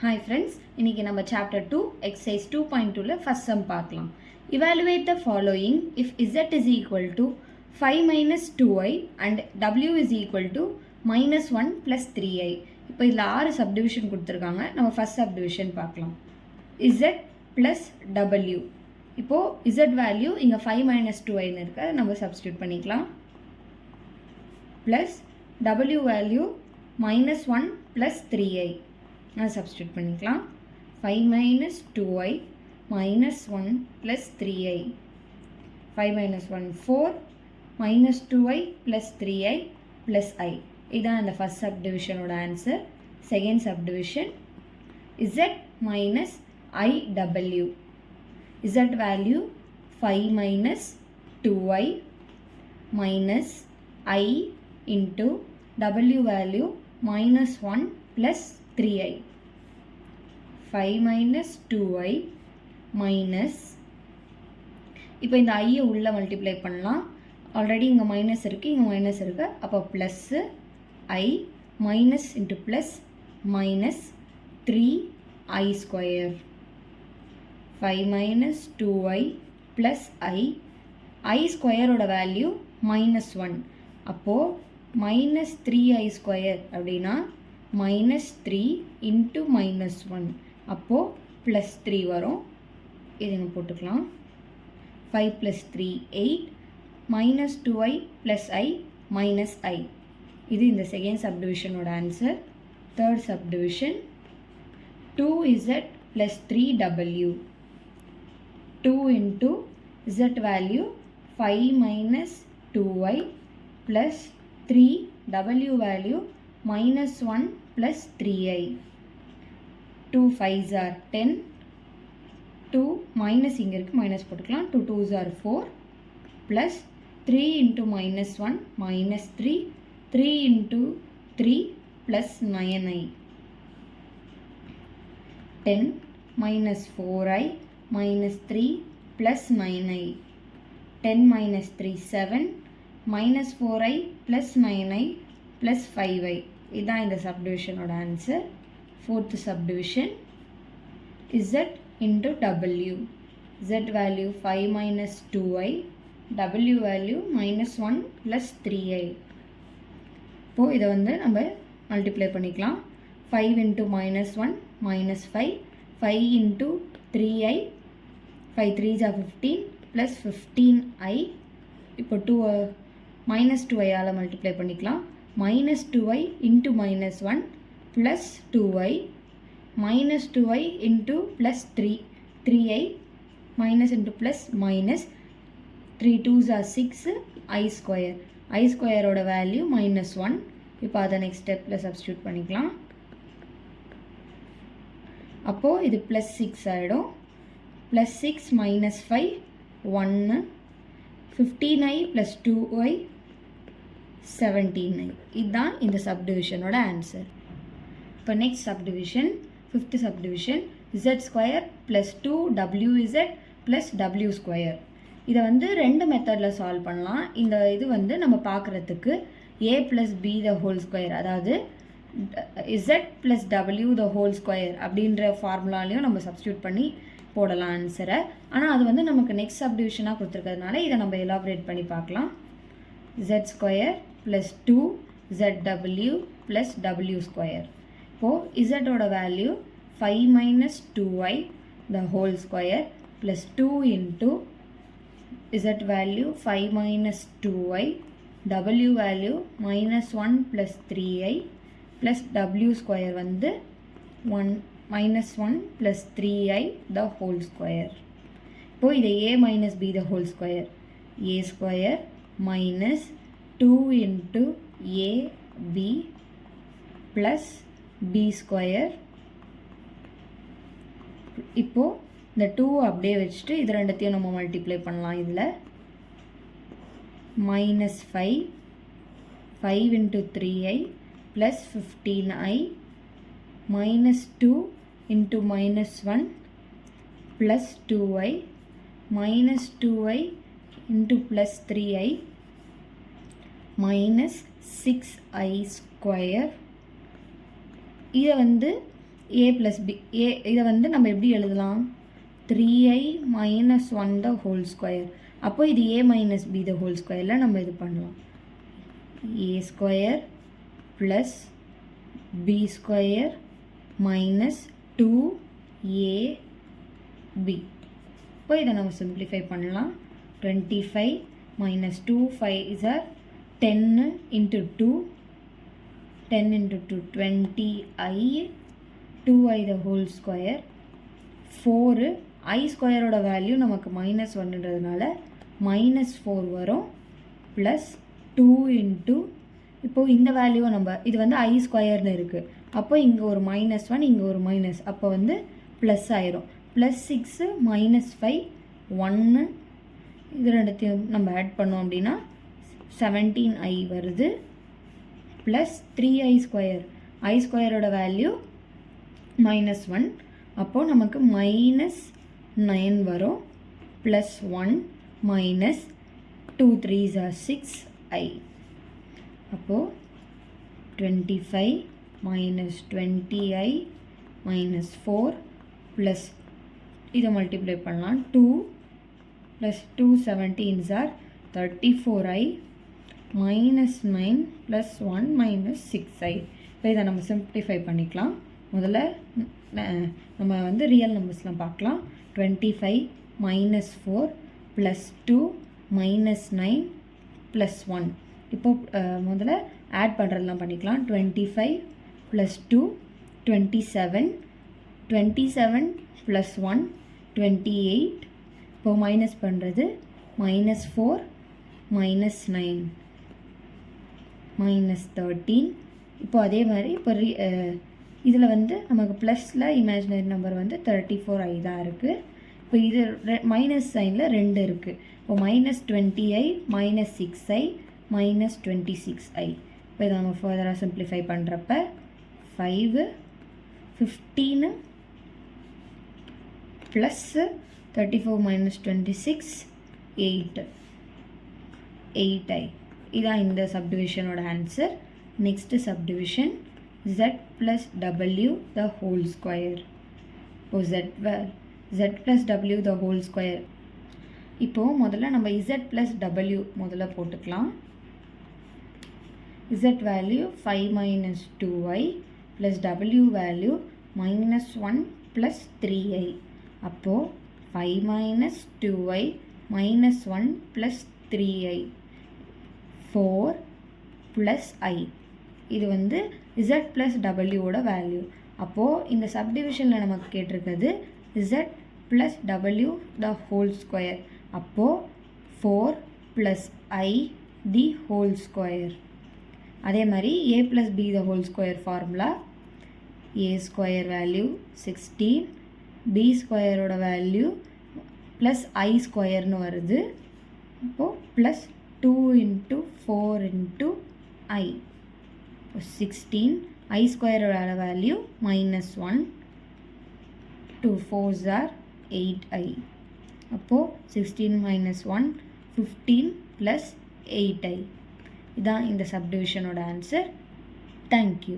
Hi friends, இன்னைக்கு நம்ம chapter 2 exercise 2.2ல first sum பார்க்கலாம். Evaluate the following if z is equal to 5 minus 2i and w is equal to minus 1 plus 3i. இப்போ இதில் 6 subdivision கொடுத்துருக்காங்க. நம்ம first subdivision பார்க்கலாம். z plus w. இப்போ z value இங்க 5 minus 2i இருக்கு, நம்ம substitute பண்ணிக்கலாம். Plus w value minus 1 plus 3i. நான் substitute பண்ணிக்கலாம். 5 minus 2i minus 1 plus 3i. 5 minus 1 4 minus 2i plus 3i plus i. இதான் அந்த first subdivision ஓட answer. Second subdivision z minus iw. z value 5 minus 2i minus I into w value minus 1 plus 3i. 5 minus 2i minus இப்போ இந்த i உள்ள multiply பண்ணலாம். Already இங்கே minus இருக்குது, இங்கே மைனஸ் இருக்குது. அப்போ plus i minus into plus minus 3i square. 5 minus 2i plus i ஸ்கொயரோட வேல்யூ மைனஸ் 1. அப்போது மைனஸ் 3i ஸ்கொயர் அப்படின்னா minus 3 into minus 1. அப்போது plus 3 வரும். இதுங்க போட்டுக்கலாம். 5 plus 3 8 minus 2i plus i minus i. இது இந்த second subdivision ஓட answer. Third subdivision 2z plus 3w. 2 into z value 5 minus 2i plus 3w value minus 1 plus 3i. 2 5s are 10. 2 minus இங்க இருக்கு, minus போட்டுக்கலாம். 2 2s are 4 plus 3 into minus 1 minus 3. 3 into 3 plus 9i. 10 minus 4i minus 3 plus 9i. 10 minus 3 7 minus 4i plus 9i plus 5i. இதான் இந்த subdivision ஓட answer. Fourth subdivision z into w. z value 5 minus 2i, w value minus 1 plus 3i. இப்போ இதை வந்து நம்ம multiply பண்ணிக்கலாம். 5 into minus 1 minus 5. 5 into 3i. 5 3s are 15 plus 15i. இப்போ 2 minus 2i ஆல மல்டிப்ளை பண்ணிக்கலாம். minus 2i into minus 1 plus 2i minus 2i into plus 3i minus into plus minus 3 2s are 6 i square. I square ஓட value minus 1. இப்போ அதை next ஸ்டெப்பில் substitute பண்ணிக்கலாம். அப்போது இது plus 6 ஆகிடும். plus 6 minus 5 1. 15i plus 2i 17i. இதுதான் இந்த சப்டிவிஷனோட ஆன்சர். இப்போ next subdivision, fifth subdivision z square plus 2wz plus w square. இதை வந்து ரெண்டு மெத்தடில் சால்வ் பண்ணலாம். இந்த இது வந்து நம்ம பார்க்குறதுக்கு a plus b the whole square, அதாவது z plus w the whole square அப்படின்ற ஃபார்முலாலையும் நம்ம சப்ஸ்டியூட் பண்ணி போடலாம் ஆன்சரை. ஆனால் அது வந்து நமக்கு நெக்ஸ்ட் சப்டிவிஷனாக கொடுத்துருக்கிறதுனால இதை நம்ம எலாபரேட் பண்ணி பார்க்கலாம். z square plus 2zw plus w square. இப்போது z ஓட value 5 minus 2i the whole square plus 2 into z value 5 minus 2i, w value minus 1 plus 3i plus w square வந்து 1 minus 1 plus 3i the whole square. இப்போ இதை a minus b the whole square, a square minus 2 into a b plus b square. இப்போது இந்த 2 அப்படியே வச்சுட்டு இது ரெண்டுத்தையும் நம்ம மல்டிப்ளை பண்ணலாம். இதில் minus 5 into 3i plus 15i minus 2 into minus 1 plus 2i minus 2i into plus 3i minus 6i square. இதை வந்து a plus b இதை வந்து நம்ம எப்படி எழுதலாம் 3i minus 1 the whole square. அப்போ இது a minus b the whole squareல நம்ம இது பண்ணலாம் a square plus b square minus 2ab. இப்போ இதை நம்ம simplify பண்ணலாம் 25 minus 2 5 is 10 into 2 10 into 2 20i 2i the whole square 4 i square ஓட வேல்யூ நமக்கு minus 1ன்றதுனால minus 4 வரும் plus 2 into இப்போ இந்த வேல்யூவை நம்ம இது வந்து i ஸ்கொயர்னு இருக்குது அப்போ இங்கே ஒரு minus 1 இங்கே ஒரு minus அப்போ வந்து ப்ளஸ் ஆயிரும் plus 6 minus 5 1 இது ரெண்டுத்தையும் நம்ம ஆட் பண்ணோம் அப்படின்னா 17i வருது plus 3i square i ஸ்கொயரோட வேல்யூ minus 1 அப்போது நமக்கு minus 9 வரும் plus 1 minus 2 3s are 6i அப்போது 25 minus 20i minus 4 plus இதை மல்டிப்ளை பண்ணலாம் 2 plus 2 17s are 34i minus 9 plus 1 minus 6i. இப்போ இதை நம்ம சிம்பிளிஃபை பண்ணிக்கலாம் முதல்ல நம்ம வந்து ரியல் நம்பர்ஸ்லாம் பார்க்கலாம் 25 minus 4 plus 2 minus 9 plus 1. இப்போ முதல்ல ஆட் பண்ணுறதுலாம் பண்ணிக்கலாம் 25 plus 2 27 27 plus 1 28 இப்போ மைனஸ் பண்ணுறது minus 4 minus 9 minus 13. இப்போ அதே மாதிரி இப்போ இதில் வந்து நமக்கு ப்ளஸில் இமேஜினரி நம்பர் வந்து 34i தான் இருக்குது இப்போ இது மைனஸ் சைனில் 2 இருக்குது இப்போ minus 20i minus 6i minus 26i. இப்போ இதை நம்ம ஃபர்தராக சிம்பிளிஃபை பண்ணுறப்ப 5 15 plus 34 minus 26 8i. இதான் இந்த சப்டிவிஷனோட answer. Next subdivision z plus w the whole square. இப்போ z plus w the whole square. இப்போது முதல்ல நம்ம z plus w முதல்ல போட்டுக்கலாம். z value 5 minus 2i plus w value minus 1 plus 3i. அப்போது 5 minus 2i minus 1 plus 3i 4 plus i. இது வந்து z plus w ஓட வேல்யூ. அப்போது இந்த சப்டிவிஷனில் நமக்கு கேட்டிருக்கிறது z plus w the whole square. அப்போது 4 plus i the whole square. அதே மாதிரி a plus b the whole square formula a square value 16 b square ஓட வேல்யூ ப்ளஸ் i ஸ்கொயர்னு வருது. இப்போது plus 2 into 4 into i. 16 i ஸ்கொயரோட value minus 1 2 4s are 8i. அப்போது 16 minus 1 15 plus 8i. இதான் இந்த சப்டிவிஷனோட ஆன்சர். தேங்க்யூ.